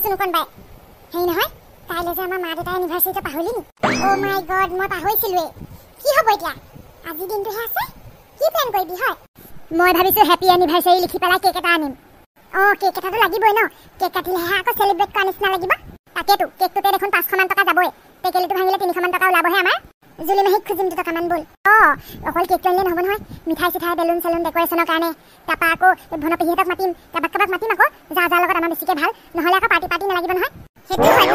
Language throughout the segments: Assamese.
চুনুকন বাই হেই নহয় কাইলৈ যে আমাৰ মা দেউতাৰ এনিভাৰ্চাৰীটো পাহৰিলি নি অ মাই গড মই পাহৰিছিলোৱে কি হ'ব এতিয়া আজি দিনটোহে আছে কি প্লেন কৰিবি হয় মই ভাবিছোঁ হেপী এনিভাৰ্চাৰী লিখি পেলাই কেক এটা আনিম কেক এটাতো লাগিবই ন কেক কাটিলেহে আকৌ চেলিব্ৰেট কৰা নিচিনা লাগিব তাকেতো কেকটোতে দেখোন 500 মান টকা যাবই টেকেলিটো ভাঙিলে 300 মান টকা ওলাবহে আমাৰ জুলি মাহীক খুজিম 2 টকামান বল অকল কেকটো আনিলে নহ'ব নহয় মিঠাই চিঠাই বেলুন চেলুন ডেকৰেশ্যনৰ কাৰণে তাৰপৰা আকৌ ভনপীহঁতক মাতিম কাবাক মাতিম আকৌ যাৰ লগত আমাৰ বেছিকৈ ভাল নহ'লে আকৌ পাৰ্টি নালাগিব নহয় সেইটো হয়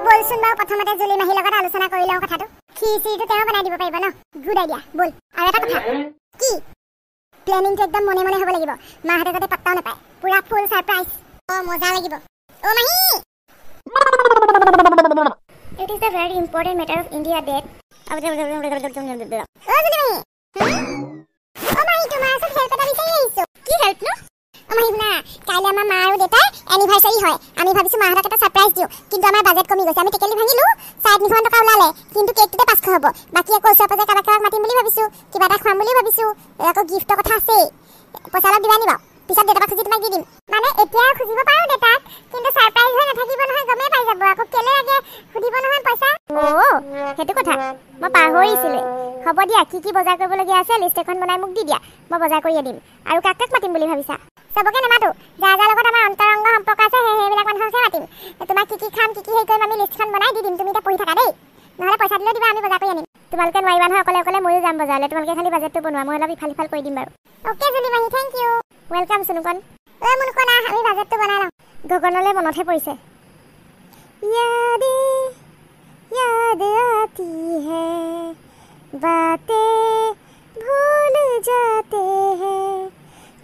বলচোন বাৰু প্ৰথমতে জুলি মাহীৰ লগত আলোচনা কৰি লওঁ কথাটো খিচিৰিটো তেওঁ বনাই দিব পাৰিব ন গুড আইডিয়া বল আৰু এটা কথা কি প্লেনিংটো একদম মনে মনে হ'ব লাগিব মাহঁতে যাতে পাত্তাও নাপায় পুৰা ফুল সাৰপ্ৰাইজ মজা লাগিব মাহী It is a very important matter of India that মাহী তোমাৰ ওচৰত হেল্প এটা বিচাৰি আহিছোঁ কি হেল্প ন মাহী শুনা কাইলৈ আমাৰ মা আৰু দেউতাৰ এনিভাৰ্চাৰী হয় আমি ভাবিছোঁ মাহঁতক এটা ছাৰপ্ৰাইজ দিওঁ কিন্তু আমাৰ বাজেট কমি গৈছে আমি টেকেলি ভাঙিলোঁ 350 টকা ওলালে কিন্তু কেকটোতে 500 হ'ব বাকী আকৌ ওচৰে পাজৰে কাৰোবাক মাতিম বুলি ভাবিছোঁ কিবা এটা খুৱাম বুলি ভাবিছোঁ আকৌ গিফ্টৰ কথা আছেই পইচা অলপ দিবা নিবা পিছত দেউতাক খুজি তোমাক দি দিম মানে এতিয়া খুজিব পাৰোঁ দেউতাক কিন্তু ছাৰপ্ৰাইজ হৈ নাথাকিব নহয় গমেই পাই যাব আকৌ কেলে আগে সুধিব নহয় পইচা সেইটো কথা মই পাহৰিছিলোঁ হ'ব দিয়া কি বজাৰ কৰিবলগীয়া আছে লিষ্ট এখন বনাই মোক দি দিয়া মই বজাৰ কৰি দিম আৰু কাক মাতিম বুলি ভাবিছা চবকে নেমাতো যাৰ লগত আমাৰ অন্তৰংগ সম্পৰ্ক আছে সেইবিলাক মানুহকহে মাতিম তোমাক কি খাম কি হেৰি কৰিম আমি লিষ্টখন বনাই দি দিম তুমি এতিয়া পঢ়ি থাকা দেই নহ'লে পইচা দিলেও দিবা আমি বজাৰ কৰি আনিম তোমালোকে নোৱাৰিবা নহয় অকলে ময়ো যাম বজাৰলৈ তোমালোকে খালি বাজেটটো বনোৱা মই অলপ ইফাল কৰি দিম বাৰু অ'কে জুলি মাহী থেংক ইউ ৱেলকাম চুনুকন মুনুকন আমি বাজেটটো বনাই লওঁ গগনলৈ মনতহে পৰিছে याद आती है बातें भूल जाते हैं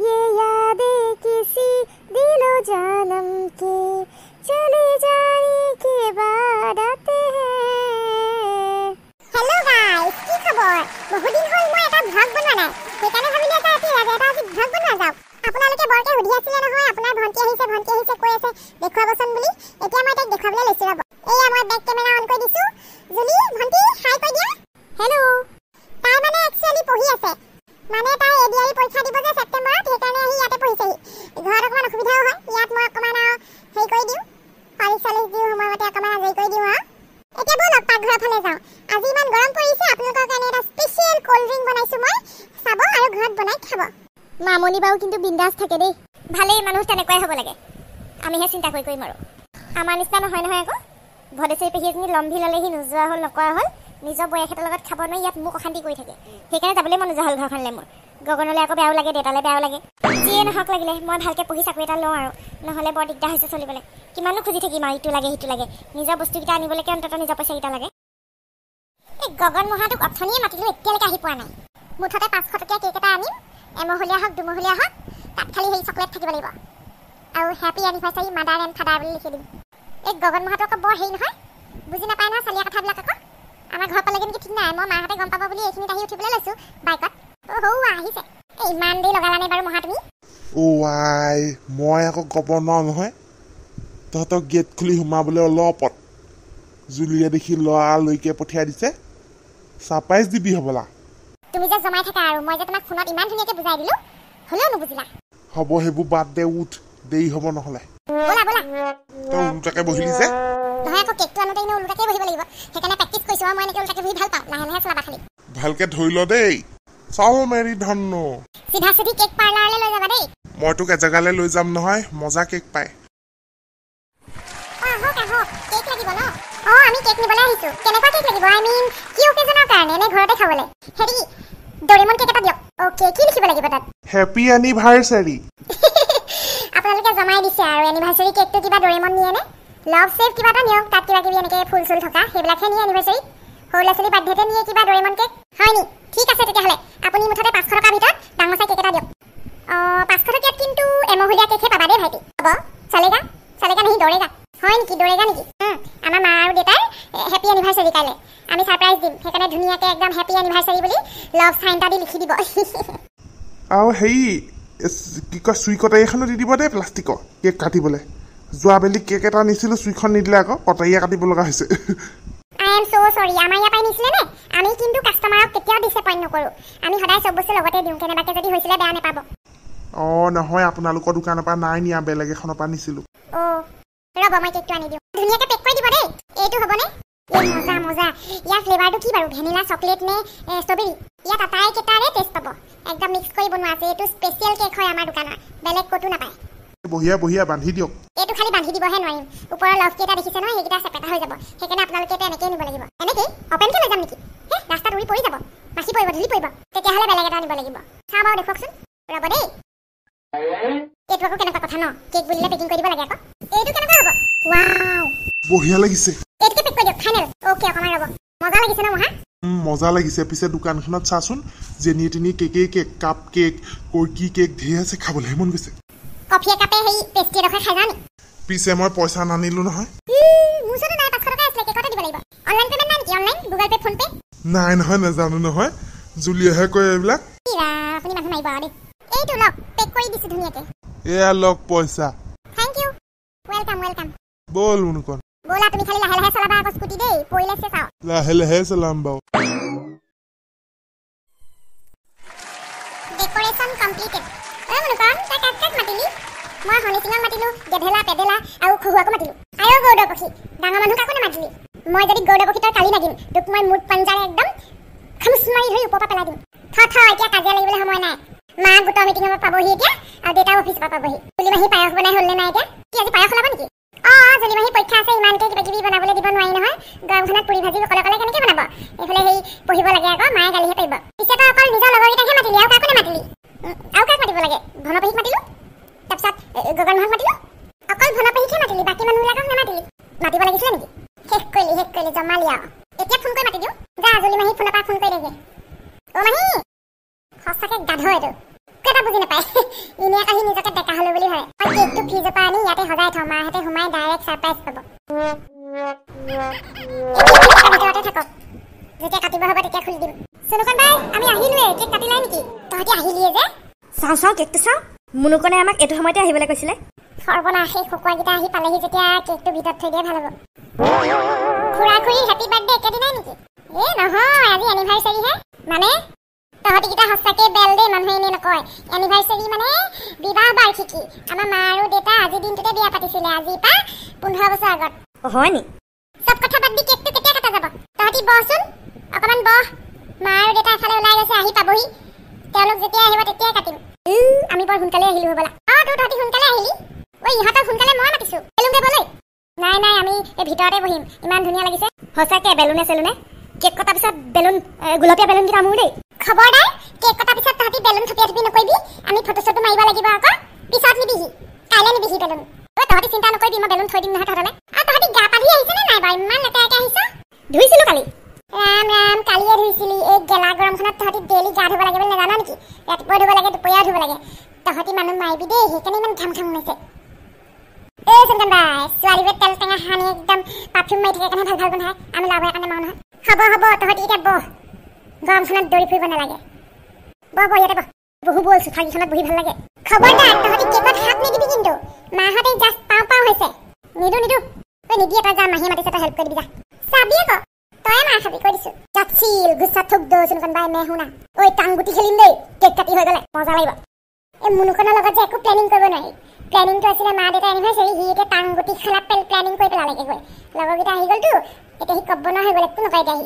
ये यादें किसी दिलो जानम के चले जाने के बाद आते हैं हेलो गाइस की खबर बहुत दिन হ'ল মই এটা ভ্লগ বনোৱা নাই সেইকাৰণে ভাবিলো এটা আজি ভ্লগ বনোৱা যাওক আপোনালোকে বৰকে সুধি আছিলে নহয় আপোনাৰ ভণ্টি আহিছে কৈ আছে দেখুৱাবচোন বুলি এতিয়া মই তাইক দেখুৱাবলৈ লৈছোঁ ৰ'ব এয়া মই বেক কেমেৰা অন কৰি দিছোঁ জুলি ভণ্টি হাই কৈ দিয়া হেল্ল' তাই মানে একচুৱেলি পঢ়ি আছে মানে তাই এডিআৰি পৰীক্ষা দিব যে ছেপ্টেম্বৰত সেইকাৰণে আহি ইয়াতে পঢ়িছেহি ঘৰত অকণমান অসুবিধাও হয় ইয়াত মই অকণমান আৰু হেৰি কৰি দিওঁ 40 দিওঁ সময়মতে অকণমান আজৰি কৰি দিওঁ আৰু এতিয়া ব'লক পাকঘৰৰ ফালে যাওঁ আজি ইমান গৰম পৰিছে আপোনালোকৰ কাৰণে এটা স্পেচিয়েল ক'ল্ড ড্ৰিংক বনাইছোঁ মই চাব আৰু ঘৰত বনাই খাব মামনি বাৰু কিন্তু বিন্দাছ থাকে দেই ভালেই মানুহ তেনেকুৱাই হ'ব লাগে আমিহে চিন্তা কৰি মাৰোঁ আমাৰ নিচিনা নহয় আকৌ ভদেশ্বৰী পেহী এজনী লম্ভি ল'লেহি নোযোৱা হ'ল নকৰা হ'ল নিজৰ বয়সেতৰ লগত খাব নোৱাৰি ইয়াত মোক অশান্তি কৰি থাকে সেইকাৰণে যাবলৈ মন নোযোৱা হ'ল ঘৰখনলৈ মোৰ গগনলৈ আকৌ বেয়াও লাগে দেউতালৈ বেয়াও লাগে যিয়ে নহওক লাগিলে মই ভালকৈ পঢ়ি চাকৰি এটা লওঁ আৰু নহ'লে বৰ দিগদাৰ হৈছে চলিবলৈ কিমানো খুজি থাকিম আৰু ইটো লাগে সিটো লাগে নিজৰ বস্তুকেইটা আনিবলৈকে অন্ততঃ নিজৰ পইচাকেইটা লাগে এই গগন মহাটোক অথনিয়ে মাতিলোঁ এতিয়ালৈকে আহি পোৱা নাই মুঠতে 500 টকীয়া কেক এটা আনিম এমহলীয়া হওক দুমহলীয়া হওক তাত খালি সেই চকলেট থাকিব লাগিব আৰু happy anniversary mother and father বুলি লিখি দিম এই গগন মহাটো আকৌ বৰ হেৰি নহয় বুজি নাপায় নহয় চালিয়া কথাবিলাক আকৌ আমাৰ ঘৰ পালেগে নেকি ঠিক নাই মই মাহঁতে গম পাব বুলি এইখিনিত আহি উঠিবলৈ লৈছোঁ বাইকত আহিছে ইমান দেৰি লগালা নাই বাৰু মহা তুমি মই আকৌ ক'ব নোৱাৰো নহয় তহঁতক গেট খুলি সোমাবলৈ অলপত জুলিয়ে দেখি লৰালৈকে পঠিয়াই দিছে ছাৰপ্ৰাইজ দিবি হ'বলা তুমি যে জমাই থাকা আৰু মই যে তোমাক ফোনত ইমান ধুনীয়াকৈ বুজাই দিলোঁ হ'লেও নুবুজিলা হ'ব সেইবোৰ বাদ দে উঠ দেৰি হ'ব নহ'লে ব'লা তই ওলোটাকে বহিলি যে নহয় আকৌ কেকটো আনোতে এনেও ওলোটাকে বহিব লাগিব সেইকাৰণে প্ৰেক্টিচ কৰিছোঁ আৰু মই এনেকৈ ওলোটাকে বহি ভাল পাওঁ লাহে চলাবা খালি ভালকে ধৰি ল দেই চল মেৰি ধন্নো চিধা কেক পাৰ্লাৰলৈ লৈ যাবা দেই মই তোক এজেগালৈ লৈ যাম নহয় মজা কেক পায় আহক কেক লাগিব ন আমি কেক নিবলৈ আহিছোঁ কেনেকুৱা কেক লাগিব কি অকেজনৰ কাৰণে নে ঘৰতে খাবলৈ হেৰি ডৰেমন কেক এটা দিয়ক অ'কে কি লিখিব লাগিব তাত হেপী এনিভাৰ্চাৰী আপোনালোকে জমাই দিছে আৰু এনিভাৰ্চাৰী কেকটো কিবা ডৰেমন নিয়ে নে লাভ চেভ কিবা এটা নিয়ক তাত কিবা কিবি এনেকৈ ফুল চুল থকা সেইবিলাকহে নিয়ে এনিভাৰ্চাৰী সৰু ল'ৰা ছোৱালী বাৰ্থডেতে নিয়ে কিবা ডৰেমন কেক হয় নি ঠিক আছে তেতিয়াহ'লে আপুনি মুঠতে 500 টকাৰ ভিতৰত ডাঙৰ চাই কেক এটা দিয়ক 500 টকীয়াত কিন্তু এমহলীয়া কেকহে পাবা দেই ভাইটি হ'ব চলেগা নাহি দৌৰেগা হয় নেকি দৌৰেগা নেকি আমাৰ মা আৰু দেউতাৰ হেপী এনিভাৰ্চাৰী কাইলৈ আমি ছাৰপ্ৰাইজ দিম সেইকাৰণে ধুনীয়াকৈ একদম হেপী এনিভাৰ্চাৰী বুলি লাভ চাইন এটা দি লিখি দিব আৰু হেৰি কি কয় চুই কটাৰী এখনো দি দিব দেই প্লাষ্টিকৰ কেক কাটিবলৈ যোৱাবেলি কেক এটা নিছিলোঁ চুইখন নিদিলে আকৌ কটাৰীয়ে কাটিব লগা হৈছে আই এম ছ' চৰি আমাৰ ইয়াৰ পৰাই নিছিলে নে আমি কিন্তু কাষ্টমাৰক কেতিয়াও ডিছএপইণ্ট নকৰোঁ আমি সদায় চব বস্তু লগতে দিওঁ কেনেবাকৈ যদি হৈছিলে বেয়া নাপাব নহয় আপোনালোকৰ দোকানৰ পৰা নাই নিয়া বেলেগ এখনৰ পৰা নিছিলোঁ ৰ'ব মই কেকটো আনি দিওঁ ধুনীয়াকৈ পেক কৰি দিব দেই এইটো হ'বনে এই মজা মজা ইয়াৰ ফ্লেভাৰটো কি বাৰু ভেনিলা চকলেট নে ষ্ট্ৰবেৰী ইয়াত আটাই কেইটাৰে টেষ্ট পাব একদম মিক্স কৰি বনোৱা আছে এইটো স্পেচিয়েল কেক হয় আমাৰ দোকানৰ বেলেগ ক'তো নাপায় বঢ়িয়া বঢ়িয়া বান্ধি দিয়ক এইটো খালি বান্ধি দিবহে নোৱাৰিম ওপৰৰ লফ কেইটা দেখিছে নহয় সেইকেইটা চেপেটা হৈ যাব সেইকাৰণে আপোনালোকে এটা এনেকৈ নিব লাগিব এনেকৈ অপেনকৈ লৈ যাম নেকি হে ৰাস্তাত উৰি পৰি যাব মাখি পৰিব ধূলি পৰিব তেতিয়াহ'লে বেলেগ এটা নিব লাগিব চাওঁ বাৰু দেখুৱাকচোন ৰ'ব দেই এইটো আকৌ কেনেকুৱা কথা ন কেক বুলিলে পেকিং কৰি দিব লাগে আকৌ এইটো কেনেকুৱা হ'ব ৱাও বঢ়িয়া লাগিছে এইটোকে পেক কৰি দিয়ক ফাইনেল অ'কে অকণমান ৰ'ব মজা লাগিছে ন মহা মজা লাগিছে পিছে দোকানখনত চাচোন যেনি তেনি কেকেই কেক কাপ কেক কৰ্কি কেক ধেৰ আছে খাবলৈ মন গৈছে কফি একাপে সেই পেষ্ট্ৰি এডোখৰ খাই যাওঁ নি পিছে মই পইচা নানিলো নহয় মোৰ ওচৰতো নাই 500 টকা আছিলে কেকতে দিব লাগিব অনলাইন পেমেণ্ট নাই নেকি online Google pay phone pay নাই নহয় নাজানো নহয় জুলিয়াহে কয় এইবিলাক আপুনি মানুহ মাৰিব দেই এইটো লওক পেক কৰি দিছোঁ ধুনীয়াকৈ এয়া লওক পইচা থেংক ইউ ৱেলকাম ৱেলকাম বল মুনুকণ ব'লা তুমি খালি লাহে লাহে চলাবা আকৌ স্কুটি দেই পৰিলে চেচ আও লাহে লাহে চলাম বাৰু ডেকোৰেশ্যন কমপ্লিটেড মুনুকণ তই কাক কাক মাতিলি মই হনিচিঙক মাতিলোঁ গেধেলা পেদেলা আৰু খহুৱাকো মাতিলোঁ আয়ো গৌৰৱ পক্ষী ডাঙৰ মানুহ কাকো নামাতিলি মই যদি গৌৰৱ পক্ষী তই কালি নাগিম তোক মই মুঠ পাঞ্জাৰে একদম খামুচ মাৰি ধৰি ওপৰৰ পৰা পেলাই দিম এতিয়া কাজিয়া লাগিবলৈ সময় নাই মা গোটৰ মিটিঙৰ পৰা পাবহি এতিয়া আৰু দেউতাও অফিচৰ পৰা পাবহি জুলিমাহী পায়স বনাই হ'ল নে নাই এতিয়া কি আজি পায়স ওলাব নেকি জুলিমাহী পৰীক্ষা আছে ইমানকৈ কিবা কিবি বনাবলৈ দিব নোৱাৰি নহয় গৰমখনত পুৰি ভাজি অকলে অকলে কেনেকৈ বনাব এইফালে সেই পঢ়িব লাগে আকৌ মায়ে গালিহে পাৰিব পিছে তই অকল নিজৰ লগৰকেইটাকহে মাতিলি আৰু কাকো নামাতিলি আৰু কাক মাতিব লাগে ভনপেহীক মাতিলোঁ তাৰপিছত গগন মহাক মাতিলোঁ অকল ভনপেহীকহে মাতিলি বাকী মানুহবিলাকক নামাতিলি মাতিব লাগিছিলে নেকি শেষ কৰিলি জমালি আৰু এতিয়া ফোন কৰি মাতি দিওঁ যা জুলিমাহীক ফোনৰ পৰা ফোন কৰি দেগে মাহী সঁচাকৈ গাধ এইটো এটা বুজি নাপায় ইনে আহি নিজকে ডেকা হলো বুলি ভাবে মই কেকটো ফ্ৰিজৰ পৰা আনি ইয়াতে সজাই থওঁ মাহঁতে সোমাই ডাইৰেক্ট ছাৰপ্ৰাইজ পাব ভিতৰতে থাকক যেতিয়া কাটিব হ'ব তেতিয়া খুলি দিম চনুকণ বাই আমি আহিলোৱে কেক কাটিলাই নেকি তহঁতি আহিলিয়ে যে চাওঁ কেকটো চাওঁ মুনুকণে আমাক এইটো সময়তে আহিবলৈ কৈছিলে সৰ্বনাশ সেই খকুৱাকেইটা আহি পালেহি যেতিয়া কেকটো ভিতৰত থৈ দিয়ে ভাল হ'ব খুৰা খুৰী হেপী বাৰ্থডে একেদিনাই নেকি নহয় আজি এনিভাৰ্চাৰীহে মানে তহঁতিকেইটা সঁচাকৈ বেল দেই মানুহে এনেই নকয় এনিভাৰ্চাৰী মানে বিবাহ বাৰ্ষিকী আমাৰ মা আৰু দেউতা আজি দিনটোতে বিয়া পাতিছিলে আজিৰ পৰা 15 বছৰ আগত হয় নি চব কথা বাদ দি কেকটো কেতিয়া কটা যাব তহঁতি বহচোন অকণমান বহ মা আৰু দেউতা এফালে ওলাই গৈছে আহি পাবহি তেওঁলোক যেতিয়া আহিব তেতিয়াই কাটিম আমি বৰ সোনকালে আহিলোঁ হ'বলা তহঁতি সোনকালে আহিলি ইহঁতক সোনকালে মই মাতিছোঁ বেলুন দেবলৈ নাই আমি এই ভিতৰতে বহিম ইমান ধুনীয়া লাগিছে সঁচাকৈ বেলুনে চেলুনে কেক কটাৰ পিছত বেলুন গোলপীয়া বেলুনকেইটা মোৰ দেই খবৰদাৰ কেক কটাৰ পিছত তহঁতি বেলুন থপিয়াই নকৰিবি আমি ফটো চটো মাৰিব লাগিব আকৌ পিছত নিবিহি কাইলৈ নিবিহি বেলুন তহঁতি চিন্তা নকৰিবি মই বেলুন থৈ দিম নহয় তহঁতলৈ আৰু তহঁতি গা পা ধুই আহিছে নে নাই বাৰু ইমান লেতেৰাকৈ আহিছ ধুইছিলোঁ কালি ৰাম কালিয়ে ধুইছিলি এই গেলা গৰমখনত তহঁতি ডেইলি গা ধুব লাগে বুলি নাজানো নেকি ৰাতিপুৱা ধুব লাগে দুপৰীয়া ধুব লাগে তহঁতি মানুহ মাৰিবি দেই সেইকাৰণে ইমান ঘাম ওলাইছে এই চন্দন বাই ছোৱালীবোৰে তেল টেঙা সানি একদম পাৰফিউম মাৰি থাকে কাৰণে ভাল গোন্ধায় আমি লাভৰ কাৰণে মাৰো নহয় হ'ব তহঁতি এতিয়া বহ গৰমখনত দৌৰি ফুৰিব নালাগে বহ ইয়াতে বহ বল চোফাকেইখনত বহি ভাল লাগে খবৰদাৰ তহঁতি কেকত হাত নিদিবি কিন্তু মাহঁতে জাষ্ট পাওঁ হৈছে নিদো নিদিয়ে তই যা মাহীয়ে মাতিছে তই হেল্প কৰি দিবি যা চাবি আকৌ তই মাৰ খাবি কৈ দিছোঁ যাচিল গুচা থুক দৌচোন বাই মে শুনা টাংগুটি খেলিম দেই কেক কাটি হৈ গ'লে মজা লাগিব এই মুনুখনৰ লগত যে একো প্লেনিং কৰিব নোৱাৰি প্লেনিংটো আছিলে মা দেউতা এনিভাৰ্চাৰী সি এতিয়া টাংগুটি খেলা প্লেনিং কৰি পেলালেগৈ লগৰকেইটা আহি গ'লতো এতিয়া সি ক'ব নোৱাৰা হৈ গ'ল একো নকয় এতিয়া সি